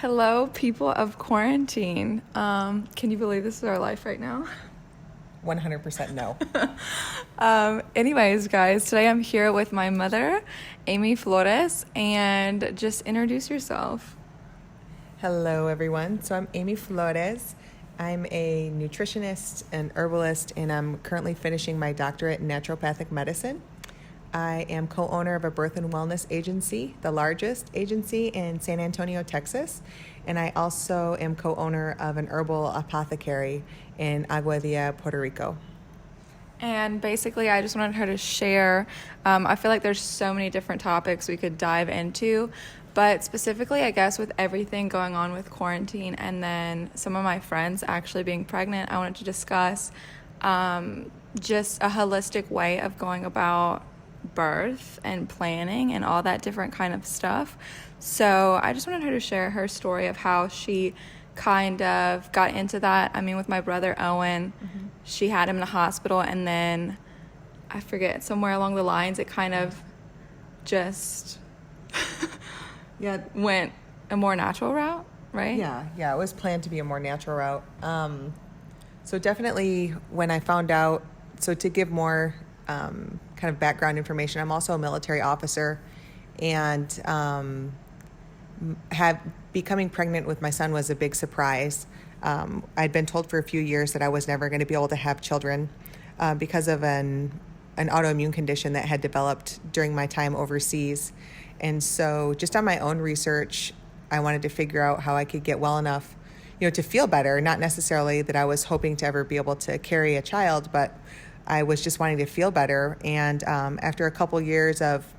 Hello, people of quarantine. Can you believe this is our life right now? 100% no. Anyways, guys, today I'm here with my mother, Amy Flores, and just introduce yourself. Hello, everyone. So I'm Amy Flores. I'm a nutritionist and herbalist, and I'm currently finishing my doctorate in naturopathic medicine. I am co-owner of a birth and wellness agency, the largest agency in San Antonio, Texas. And I also am co-owner of an herbal apothecary in Aguadilla, Puerto Rico. And basically, I just wanted her to share. I feel like there's so many different topics we could dive into, but specifically, I guess, with everything going on with quarantine and then some of my friends actually being pregnant, I wanted to discuss just a holistic way of going about birth and planning and all that different kind of stuff. So I just wanted her to share her story of how she kind of got into that. I mean, with my brother Owen, she had him in the hospital, and then I forget, somewhere along the lines it kind of just went a more natural route, right? Yeah, it was planned to be a more natural route. So definitely when I found out, so to give more kind of background information, I'm also a military officer, and becoming pregnant with my son was a big surprise. I'd been told for a few years that I was never going to be able to have children because of an autoimmune condition that had developed during my time overseas. And so just on my own research, I wanted to figure out how I could get well enough, to feel better, not necessarily that I was hoping to ever be able to carry a child, but I was just wanting to feel better. And after a couple years of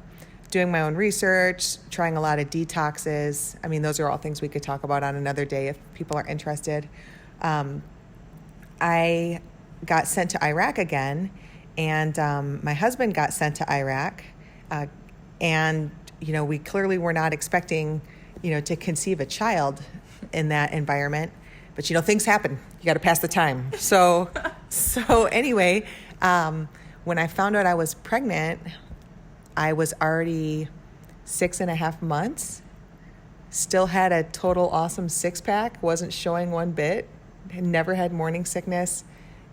doing my own research, trying a lot of detoxes, I mean, those are all things we could talk about on another day if people are interested. I got sent to Iraq again, and my husband got sent to Iraq. And, we clearly were not expecting, to conceive a child in that environment. But, things happen. You got to pass the time. So anyway, when I found out I was pregnant, I was already 6.5 months, still had a total awesome six-pack, wasn't showing one bit, had never had morning sickness,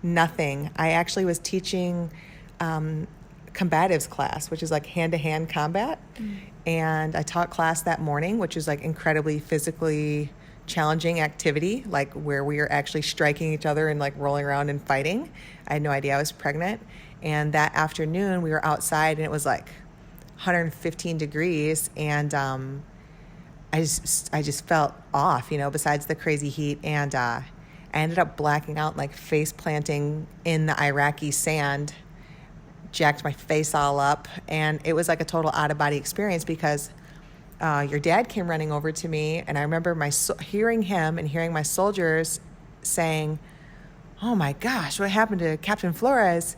nothing. I actually was teaching combatives class, which is like hand-to-hand combat. And I taught class that morning, which is like incredibly physically challenging activity, like where we are actually striking each other and like rolling around and fighting. I had no idea I was pregnant. And that afternoon we were outside and it was like 115 degrees, and I just felt off, besides the crazy heat. And I ended up blacking out, like face planting in the Iraqi sand, jacked my face all up, and it was like a total out-of-body experience because your dad came running over to me, and I remember hearing him and hearing my soldiers saying, "Oh my gosh, what happened to Captain Flores?"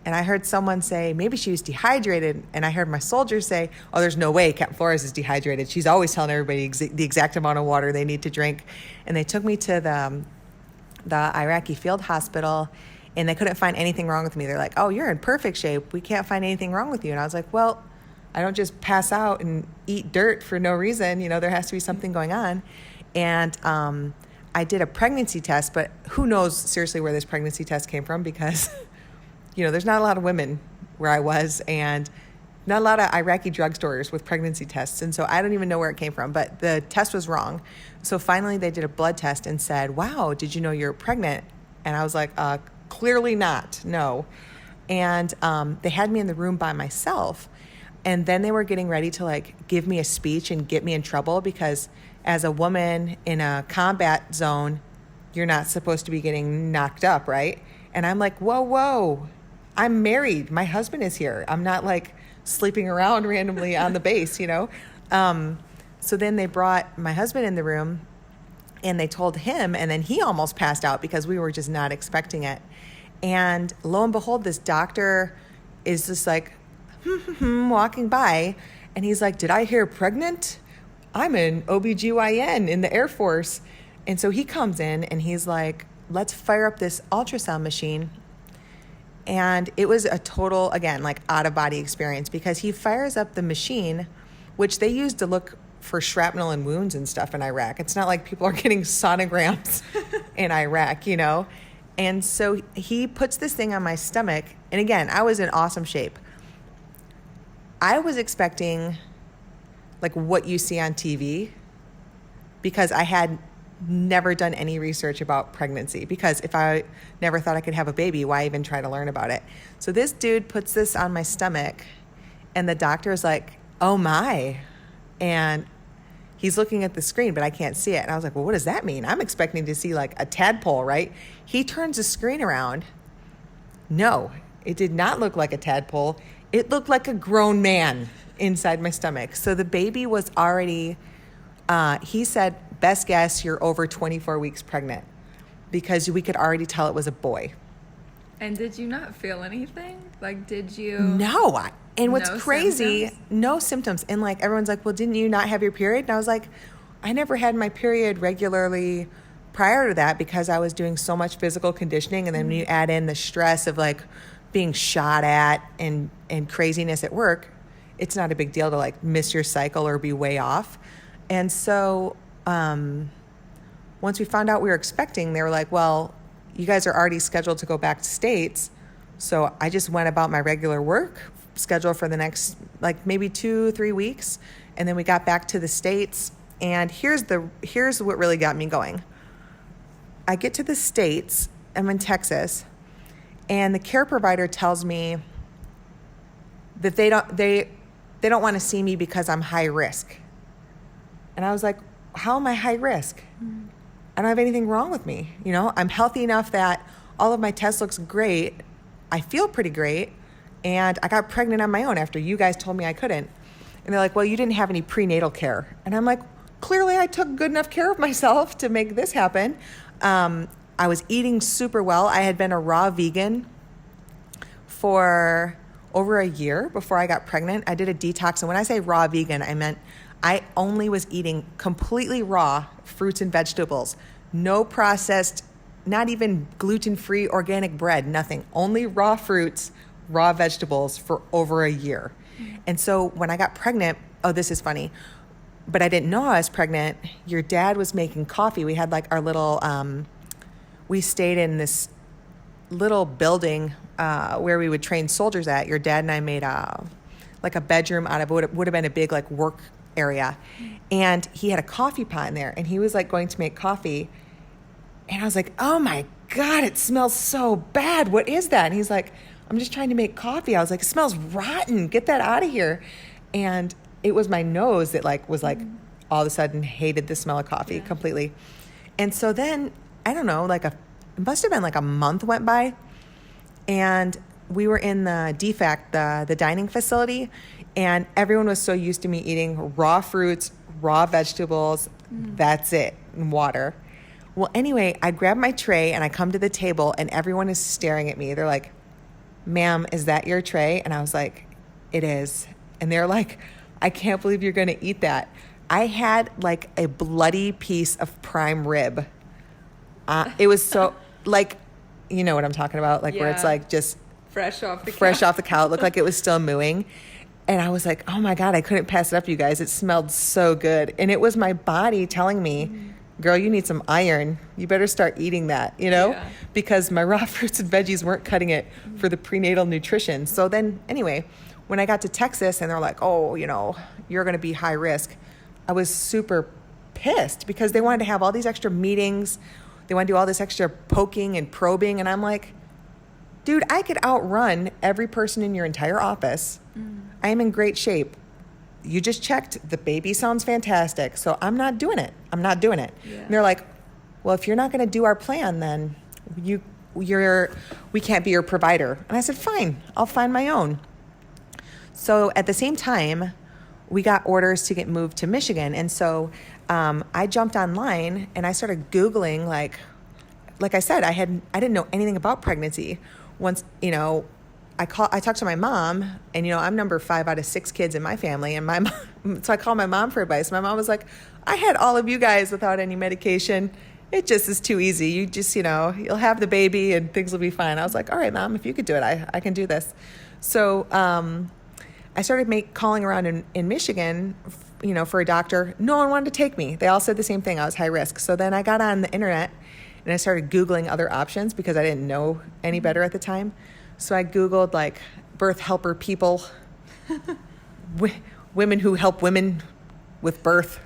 And I heard someone say, maybe she was dehydrated. And I heard my soldiers say, "Oh, there's no way Captain Flores is dehydrated. She's always telling everybody the exact amount of water they need to drink." And they took me to the Iraqi field hospital, and they couldn't find anything wrong with me. They're like, "Oh, you're in perfect shape. We can't find anything wrong with you." And I was like, well, I don't just pass out and eat dirt for no reason. There has to be something going on. And I did a pregnancy test, but who knows seriously where this pregnancy test came from, because there's not a lot of women where I was, and not a lot of Iraqi drugstores with pregnancy tests. And so I don't even know where it came from, but the test was wrong. So finally they did a blood test and said, "Wow, did you know you're pregnant?" And I was like, clearly not, no. And they had me in the room by myself. And then they were getting ready to like give me a speech and get me in trouble, because as a woman in a combat zone, you're not supposed to be getting knocked up, right? And I'm like, whoa, I'm married. My husband is here. I'm not like sleeping around randomly on the base, So then they brought my husband in the room and they told him, and then he almost passed out because we were just not expecting it. And lo and behold, this doctor is just like, walking by, and he's like, "Did I hear pregnant? I'm an OBGYN in the Air Force." And so he comes in and he's like, "Let's fire up this ultrasound machine." And it was a total, again, like out of body experience, because he fires up the machine, which they use to look for shrapnel and wounds and stuff in Iraq. It's not like people are getting sonograms in Iraq, you know? And so he puts this thing on my stomach. And again, I was in awesome shape. I was expecting like what you see on TV because I had never done any research about pregnancy, because if I never thought I could have a baby, why even try to learn about it? So this dude puts this on my stomach and the doctor is like, oh my. And he's looking at the screen, but I can't see it. And I was like, well, what does that mean? I'm expecting to see like a tadpole, right? He turns the screen around. No, it did not look like a tadpole. It looked like a grown man inside my stomach. So the baby was already, he said, best guess, you're over 24 weeks pregnant, because we could already tell it was a boy. And did you not feel anything? Like, did you? No. And what's No crazy, symptoms? no symptoms. And like, everyone's like, well, didn't you not have your period? And I was like, I never had my period regularly prior to that because I was doing so much physical conditioning. And then when you add in the stress of like being shot at and craziness at work, it's not a big deal to like miss your cycle or be way off. And so once we found out we were expecting, they were like, well, you guys are already scheduled to go back to States. So I just went about my regular work schedule for the next like maybe 2-3 weeks. And then we got back to the States. And here's what really got me going. I get to the States, I'm in Texas, and the care provider tells me that they don't want to see me because I'm high risk. And I was like, how am I high risk? I don't have anything wrong with me. You know, I'm healthy enough that all of my tests looks great. I feel pretty great. And I got pregnant on my own after you guys told me I couldn't. And they're like, well, you didn't have any prenatal care. And I'm like, clearly I took good enough care of myself to make this happen. I was eating super well. I had been a raw vegan for over a year before I got pregnant. I did a detox. And when I say raw vegan, I meant I only was eating completely raw fruits and vegetables, no processed, not even gluten-free organic bread, nothing, only raw fruits, raw vegetables for over a year. And so when I got pregnant, oh, this is funny, but I didn't know I was pregnant. Your dad was making coffee. We had like our little, we stayed in this little building where we would train soldiers at. Your dad and I made like a bedroom out of what would have been a big like work area. And he had a coffee pot in there and he was like going to make coffee. And I was like, oh my God, it smells so bad. What is that? And he's like, I'm just trying to make coffee. I was like, it smells rotten. Get that out of here. And it was my nose that like was like all of a sudden hated the smell of coffee completely. And so then, I don't know, like it must have been like a month went by and we were in the DFAC, the dining facility, and everyone was so used to me eating raw fruits, raw vegetables, that's it, and water. Well, anyway, I grab my tray and I come to the table and everyone is staring at me. They're like, ma'am, is that your tray? And I was like, it is. And they're like, I can't believe you're going to eat that. I had like a bloody piece of prime rib. It was so like, you know what I'm talking about? Like where it's like just fresh off the cow. It looked like it was still mooing. And I was like, oh my God, I couldn't pass it up, you guys. It smelled so good. And it was my body telling me, girl, you need some iron. You better start eating that, you know? Yeah. Because my raw fruits and veggies weren't cutting it for the prenatal nutrition. So then anyway, when I got to Texas and they're like, oh, you know, you're going to be high risk, I was super pissed because they wanted to have all these extra meetings. They want to do all this extra poking and probing. And I'm like, dude, I could outrun every person in your entire office. I am in great shape. You just checked. The baby sounds fantastic. So I'm not doing it. Yeah. And they're like, well, if you're not going to do our plan, then we can't be your provider. And I said, fine, I'll find my own. So at the same time, we got orders to get moved to Michigan. And so I jumped online and I started Googling, like I said, I didn't know anything about pregnancy. Once, you know, I talked to my mom, and, you know, I'm number 5 out of 6 kids in my family. And my mom, so I called my mom for advice. My mom was like, I had all of you guys without any medication. It just is too easy. You just, you know, you'll have the baby and things will be fine. I was like, all right, Mom, if you could do it, I can do this. So I started calling around in Michigan, for a doctor. No one wanted to take me. They all said the same thing. I was high risk. So then I got on the internet and I started Googling other options because I didn't know any better at the time. So I Googled like birth helper people, women who help women with birth.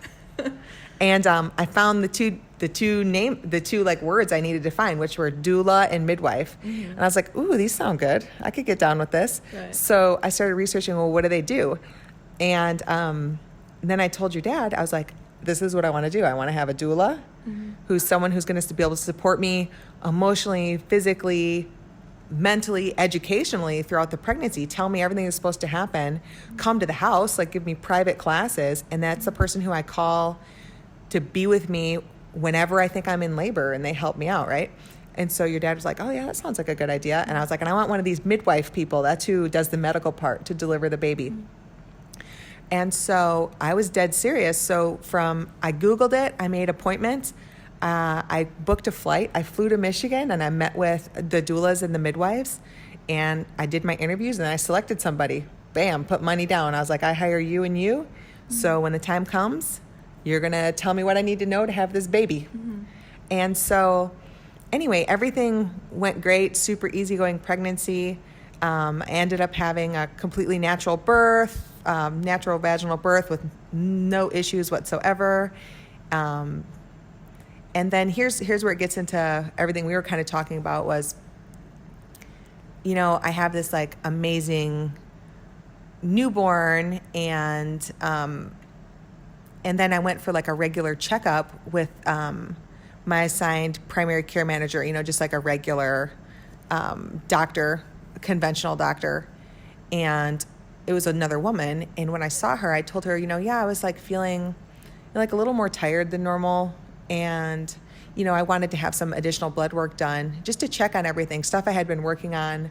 And I found the two like words I needed to find, which were doula and midwife. Mm-hmm. And I was like, ooh, these sound good. I could get down with this. Right. So I started researching, well, what do they do? And then I told your dad, I was like, this is what I want to do. I want to have a doula who's someone who's going to be able to support me emotionally, physically, mentally, educationally throughout the pregnancy, tell me everything that's supposed to happen, come to the house, like give me private classes. And that's the person who I call to be with me whenever I think I'm in labor, and they help me out, right? And so your dad was like, oh yeah, that sounds like a good idea. And I was like, and I want one of these midwife people. That's who does the medical part to deliver the baby. And so I was dead serious. So I Googled it, I made appointments, I booked a flight, I flew to Michigan, and I met with the doulas and the midwives, and I did my interviews, and I selected somebody. Bam, put money down. I was like, I hire you and you. So when the time comes, you're going to tell me what I need to know to have this baby. Mm-hmm. And so anyway, everything went great, super easygoing pregnancy. I ended up having a completely natural birth, natural vaginal birth with no issues whatsoever. And then here's where it gets into everything we were kind of talking about was, I have this like amazing newborn, and then I went for like a regular checkup with my assigned primary care manager, just like a regular doctor, conventional doctor. And it was another woman. And when I saw her, I told her, I was like feeling like a little more tired than normal. And, I wanted to have some additional blood work done just to check on everything, stuff I had been working on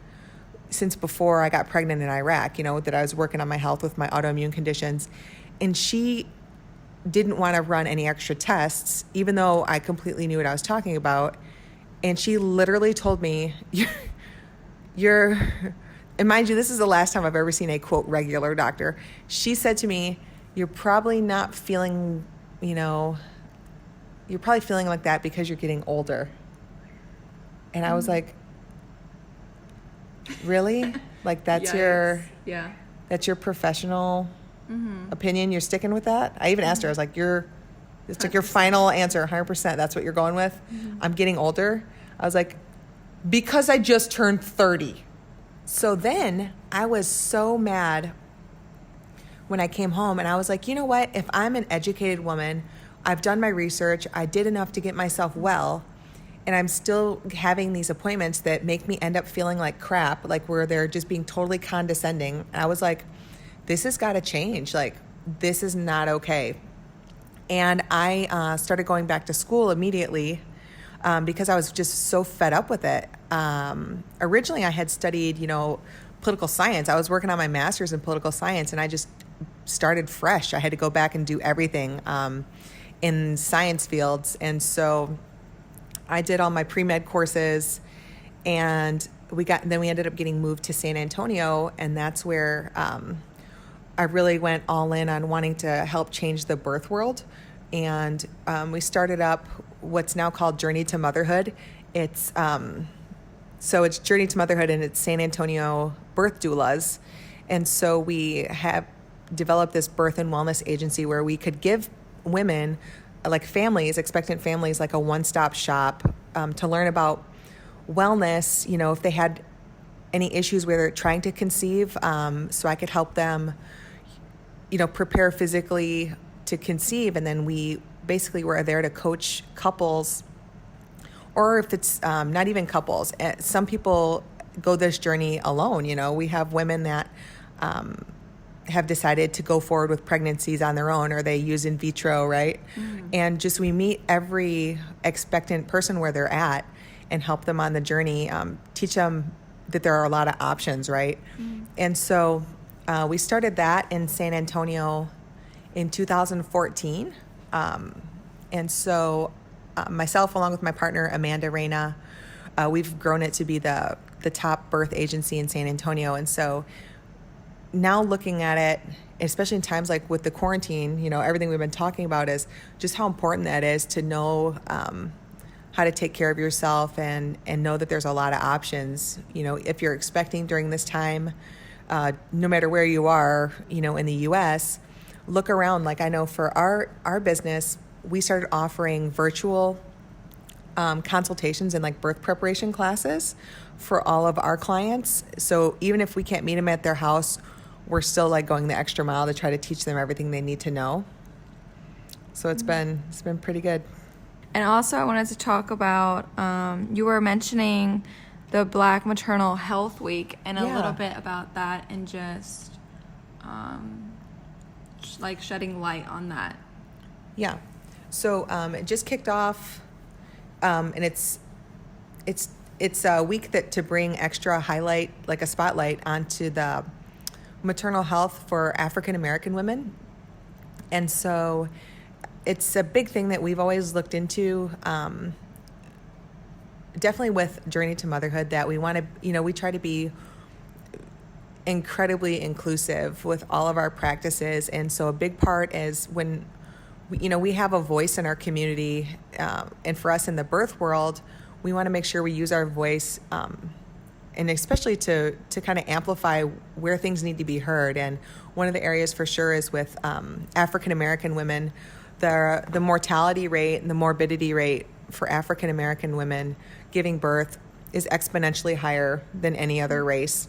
since before I got pregnant in Iraq, that I was working on my health with my autoimmune conditions. And she didn't want to run any extra tests, even though I completely knew what I was talking about. And she literally told me, and mind you, this is the last time I've ever seen a, quote, regular doctor. She said to me, you're probably not feeling, you're probably feeling like that because you're getting older. And I was like, really? Like that's that's your professional opinion? You're sticking with that? I even asked her, I was like, it's like your final answer, 100%. That's what you're going with? I'm getting older. I was like, because I just turned 30. So then I was so mad when I came home, and I was like, you know what? If I'm an educated woman, I've done my research, I did enough to get myself well, and I'm still having these appointments that make me end up feeling like crap, like where they're just being totally condescending. And I was like, this has got to change. Like, this is not okay. And I started going back to school immediately because I was just so fed up with it. Originally, I had studied, political science. I was working on my master's in political science, and I just started fresh. I had to go back and do everything in science fields. And so I did all my pre-med courses, and then we ended up getting moved to San Antonio, and that's where I really went all in on wanting to help change the birth world. And we started up what's now called Journey to Motherhood. It's Journey to Motherhood, and it's San Antonio Birth Doulas. And so we have developed this birth and wellness agency where we could give women, like families, expectant families, like a one-stop shop to learn about wellness, if they had any issues where they're trying to conceive, so I could help them, prepare physically to conceive. And then we basically were there to coach couples, or if it's not even couples. Some people go this journey alone. We have women that have decided to go forward with pregnancies on their own, or they use in vitro, right? And just we meet every expectant person where they're at and help them on the journey, teach them that there are a lot of options, right? And so we started that in San Antonio in 2014. And so myself, along with my partner, Amanda Reyna, we've grown it to be the top birth agency in San Antonio. And so now looking at it, especially in times like with the quarantine, everything we've been talking about is just how important that is to know how to take care of yourself and know that there's a lot of options. If you're expecting during this time, no matter where you are, in the U.S., look around. Like I know for our business, we started offering virtual consultations and like birth preparation classes for all of our clients. So even if we can't meet them at their house, we're still like going the extra mile to try to teach them everything they need to know. So it's been pretty good. And also I wanted to talk about, you were mentioning the Black Maternal Health Week and a little bit about that and just like shedding light on that. Yeah. So it just kicked off, and it's a week to bring extra highlight, like a spotlight onto the maternal health for African American women. And so it's a big thing that we've always looked into, definitely with Journey to Motherhood, that we want to, we try to be incredibly inclusive with all of our practices. And so a big part is when we have a voice in our community, and for us in the birth world, we want to make sure we use our voice, and especially to kind of amplify where things need to be heard. And one of the areas for sure is with African American women. The mortality rate and the morbidity rate for African American women giving birth is exponentially higher than any other race.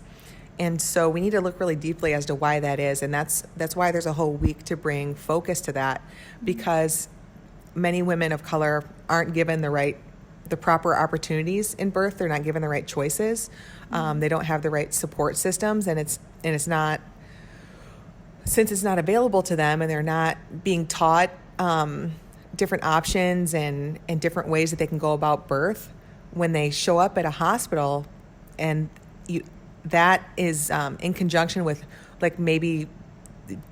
And so we need to look really deeply as to why that is. And that's why there's a whole week to bring focus to that, because many women of color aren't given the proper opportunities in birth. They're not given the right choices. They don't have the right support systems, and it's not, since it's not available to them and they're not being taught different options and different ways that they can go about birth. When they show up at a hospital, and that is in conjunction with like maybe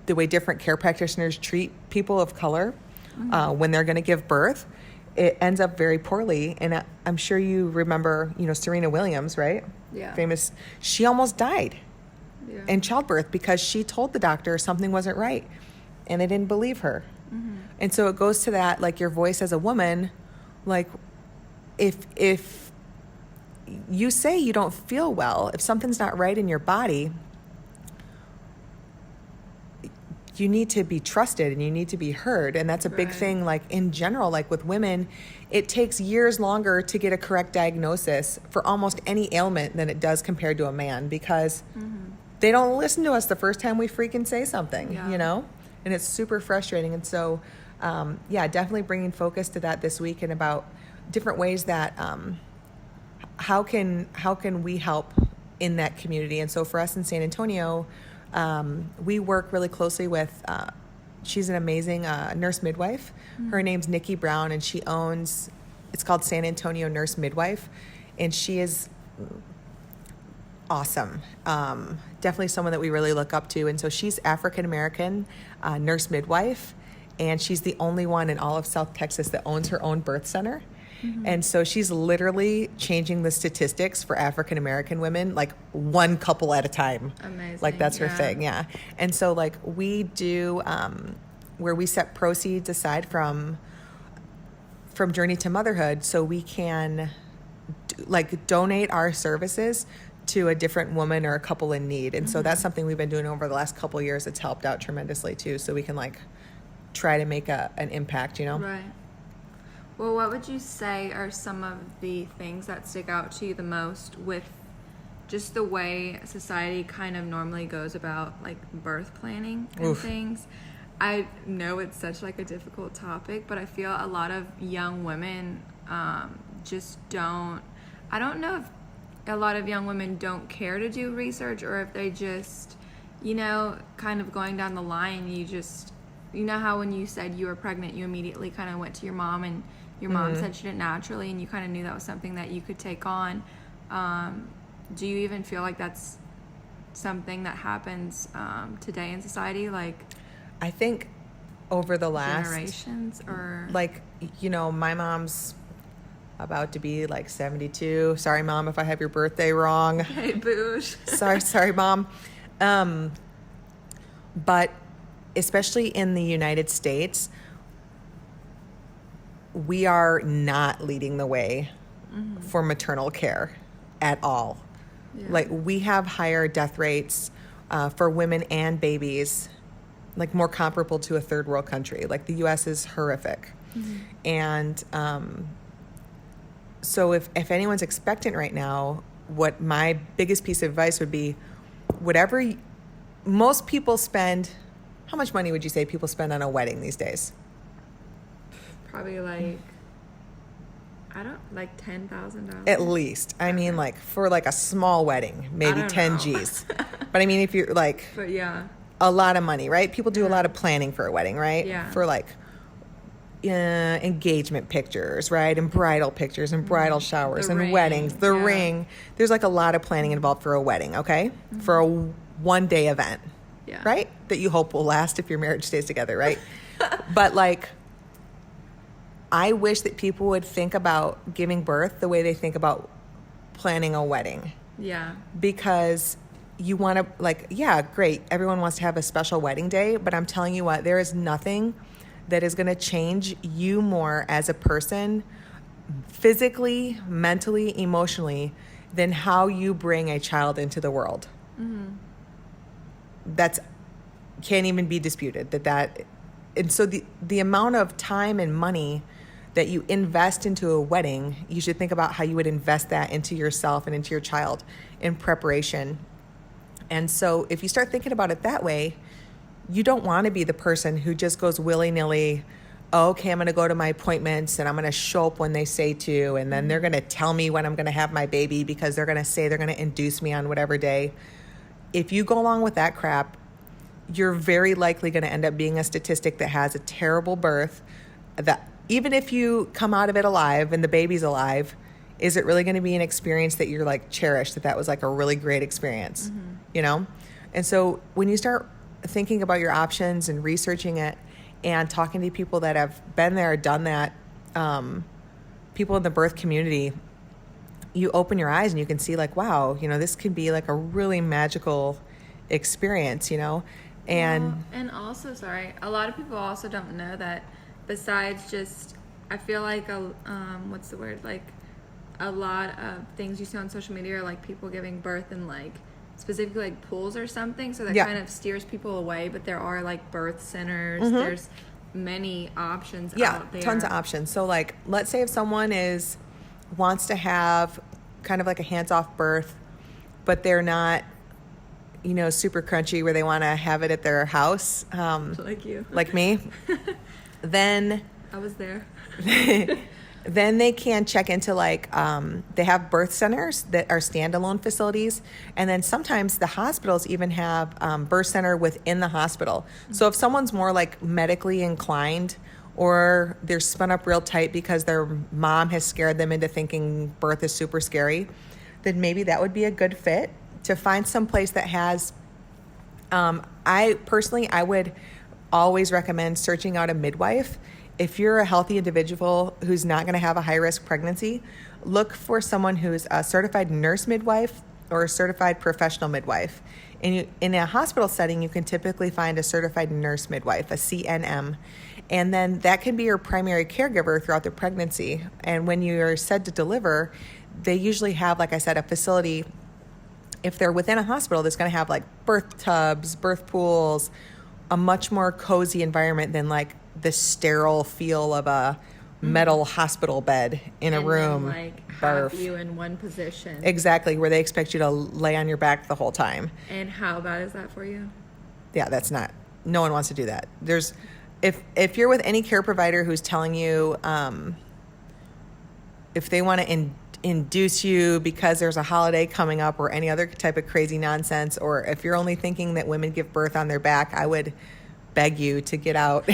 the way different care practitioners treat people of color when they're going to give birth, it ends up very poorly. And I'm sure you remember, Serena Williams, right? Yeah. Famous. She almost died in childbirth because she told the doctor something wasn't right, and they didn't believe her. Mm-hmm. And so it goes to that, like your voice as a woman, like if you say you don't feel well, if something's not right in your body, you need to be trusted and you need to be heard. And that's a big thing, like in general, like with women, it takes years longer to get a correct diagnosis for almost any ailment than it does compared to a man, because they don't listen to us the first time we freaking say something, and it's super frustrating. And so, definitely bringing focus to that this week and about different ways that, how can we help in that community? And so for us in San Antonio, we work really closely with, she's an amazing nurse midwife. Her name's Nikki Brown, and she owns, it's called San Antonio Nurse Midwife, and she is awesome. Definitely someone that we really look up to. And so she's African American nurse midwife, and she's the only one in all of South Texas that owns her own birth center. And so she's literally changing the statistics for African American women, like one couple at a time. Amazing. Like that's her thing, And so like we do, where we set proceeds aside from Journey to Motherhood, so we can donate our services to a different woman or a couple in need. And so that's something we've been doing over the last couple of years. It's helped out tremendously too. So we can try to make an impact, Right. Well, what would you say are some of the things that stick out to you the most with just the way society kind of normally goes about birth planning and things? I know it's such a difficult topic, but I feel a lot of young women just don't. I don't know if a lot of young women don't care to do research, or if they just, kind of going down the line, you know how when you said you were pregnant, you immediately kind of went to your mom, and your mom said she did it naturally, and you kind of knew that was something that you could take on. Do you even feel like that's something that happens today in society? I think over the last generations, or my mom's about to be 72. Sorry, Mom, if I have your birthday wrong. Hey, boosh. sorry, Mom. But especially in the United States, we are not leading the way for maternal care at all. Yeah. Like, we have higher death rates for women and babies, like more comparable to a third world country. Like, the US is horrific. And so if anyone's expectant right now, what my biggest piece of advice would be, most people spend, how much money would you say people spend on a wedding these days? Probably like, like $10,000. At least. I mean, like, for like a small wedding, maybe 10 know. G's. But I mean, if you're like, But yeah. a lot of money, right? People do a lot of planning for a wedding, right? Yeah. For like engagement pictures, right? And bridal pictures and bridal showers The and ring, weddings, the yeah. ring. There's like a lot of planning involved for a wedding, okay? For a one-day event, Yeah. right? That you hope will last if your marriage stays together, right? But like, I wish that people would think about giving birth the way they think about planning a wedding. Yeah. Because you want to, like, yeah, great. Everyone wants to have a special wedding day, but I'm telling you what, there is nothing that is going to change you more as a person, physically, mentally, emotionally, than how you bring a child into the world. That's can't even be disputed. And so the amount of time and money that you invest into a wedding, you should think about how you would invest that into yourself and into your child in preparation. And so if you start thinking about it that way, you don't want to be the person who just goes willy-nilly, oh, okay, I'm going to go to my appointments and I'm going to show up when they say to, and then they're going to tell me when I'm going to have my baby because they're going to say they're going to induce me on whatever day. If you go along with that crap, you're very likely going to end up being a statistic that has a terrible birth, that even if you come out of it alive and the baby's alive, is it really going to be an experience that you're like cherished, that was like a really great experience, you know? And so when you start thinking about your options and researching it and talking to people that have been there, done that, people in the birth community, you open your eyes and you can see like, wow, you know, this can be like a really magical experience, you know? And also, sorry, a lot of people also don't know that besides just, I feel like what's the word? Like, a lot of things you see on social media are like people giving birth in like specifically like pools or something, so that kind of steers people away. But there are like birth centers. There's many options out there. Tons of options. So like, let's say if someone wants to have kind of like a hands-off birth, but they're not, you know, super crunchy where they want to have it at their house, like you, like me, then I was there. Then they can check into like, they have birth centers that are standalone facilities. And then sometimes the hospitals even have birth center within the hospital. So if someone's more like medically inclined, or they're spun up real tight because their mom has scared them into thinking birth is super scary, then maybe that would be a good fit to find some place that has, I would always recommend searching out a midwife. If you're a healthy individual who's not going to have a high-risk pregnancy, look for someone who's a certified nurse midwife or a certified professional midwife. In a hospital setting, you can typically find a certified nurse midwife, a CNM, and then that can be your primary caregiver throughout the pregnancy. And when you're said to deliver, they usually have, like I said, a facility, if they're within a hospital, that's going to have like birth tubs, birth pools, a much more cozy environment than like the sterile feel of a metal hospital bed in a room. Then, like, have you in one position. Exactly, where they expect you to lay on your back the whole time. And how bad is that for you? Yeah, no one wants to do that. If you're with any care provider who's telling you if they want to induce you because there's a holiday coming up or any other type of crazy nonsense, or if you're only thinking that women give birth on their back, I would beg you to get out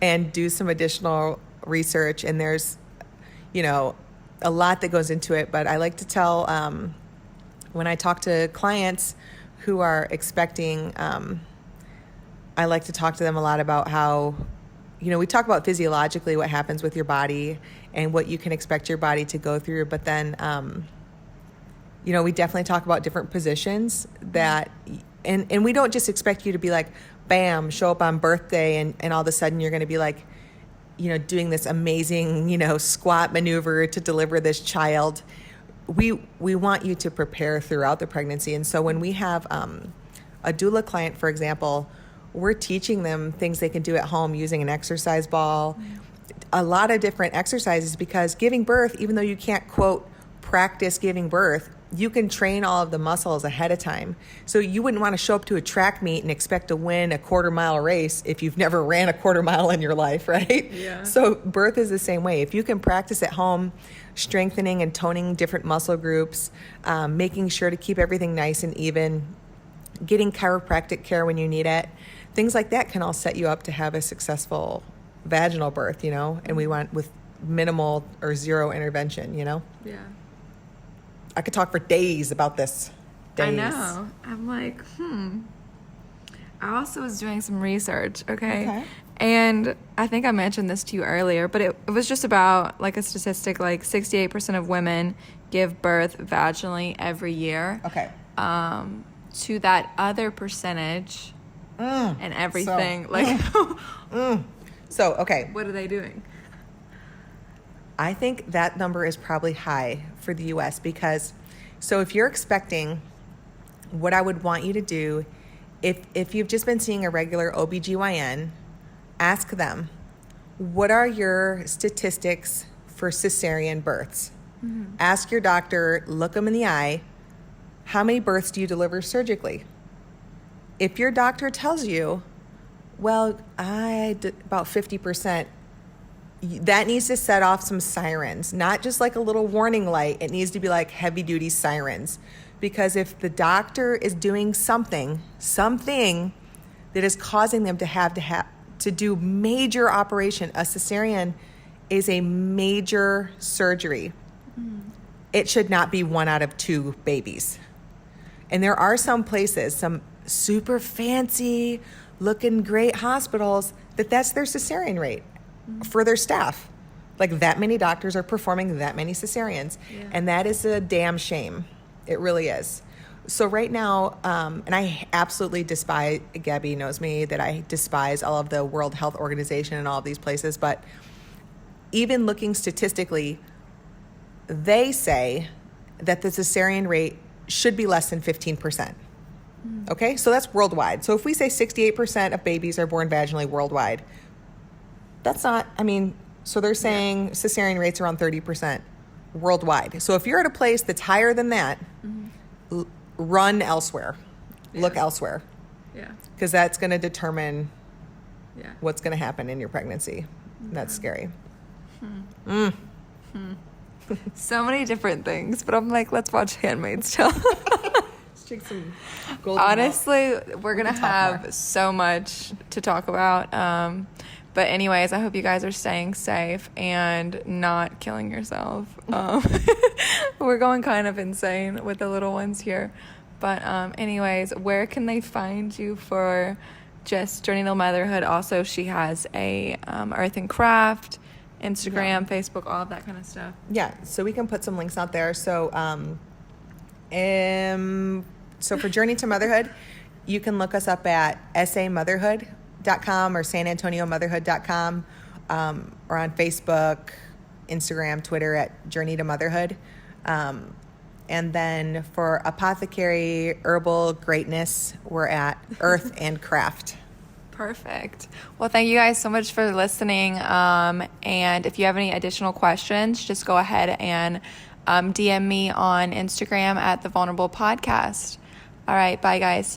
and do some additional research. And there's, you know, a lot that goes into it. But I like to tell, when I talk to clients who are expecting, I like to talk to them a lot about how, you know, we talk about physiologically what happens with your body and what you can expect your body to go through. But then, you know, we definitely talk about different positions that, and we don't just expect you to be like bam, show up on birthday, and all of a sudden you're going to be like, doing this amazing, squat maneuver to deliver this child. We want you to prepare throughout the pregnancy. And so when we have a doula client, for example, we're teaching them things they can do at home using an exercise ball, a lot of different exercises, because giving birth, even though you can't, quote, practice giving birth, you can train all of the muscles ahead of time. So you wouldn't want to show up to a track meet and expect to win a quarter-mile race if you've never ran a quarter mile in your life, right? Yeah. So birth is the same way. If you can practice at home, strengthening and toning different muscle groups, making sure to keep everything nice and even, getting chiropractic care when you need it, things like that can all set you up to have a successful vaginal birth, and we want with minimal or zero intervention, Yeah. I could talk for days about this. Days. I know. I'm like, I also was doing some research, okay? And I think I mentioned this to you earlier, but it was just about like a statistic, like 68% of women give birth vaginally every year. Okay. To that other percentage and everything. So, okay. What are they doing? I think that number is probably high for the U.S. because, so if you're expecting, what I would want you to do, if you've just been seeing a regular OBGYN, ask them, what are your statistics for cesarean births? Mm-hmm. Ask your doctor, look them in the eye, how many births do you deliver surgically? If your doctor tells you, well, about 50%, that needs to set off some sirens, not just like a little warning light. It needs to be like heavy duty sirens. Because if the doctor is doing something that is causing them to have to do major operation, a cesarean is a major surgery. It should not be 1 out of 2 babies. And there are some places, some super fancy looking great hospitals, that's their cesarean rate for their staff. Like that many doctors are performing that many cesareans. Yeah. And that is a damn shame. It really is. So right now, and I absolutely despise, Gabby knows me, that I despise all of the World Health Organization and all of these places, but even looking statistically, they say that the cesarean rate should be less than 15%. Okay, so that's worldwide. So if we say 68% of babies are born vaginally worldwide, that's not, so they're saying cesarean rates around 30% worldwide. So if you're at a place that's higher than that, run elsewhere. Yeah. Look elsewhere. Yeah. Because that's going to determine what's going to happen in your pregnancy. Okay. That's scary. So many different things, but I'm like, let's watch Handmaid's Tale. Drink some golden Honestly, we're going to have so much to talk about. But anyways, I hope you guys are staying safe and not killing yourself. We're going kind of insane with the little ones here. But anyways, where can they find you for just Journey to Motherhood? Also, she has a Earth and Craft, Instagram, Facebook, all of that kind of stuff. Yeah, so we can put some links out there. So for Journey to Motherhood, you can look us up at samotherhood.com or sanantoniomotherhood.com, or on Facebook, Instagram, Twitter at Journey to Motherhood. And then for Apothecary Herbal Greatness, we're at Earth and Craft. Perfect. Well, thank you guys so much for listening. And if you have any additional questions, just go ahead and DM me on Instagram at The Vulnerable Podcast. All right. Bye, guys.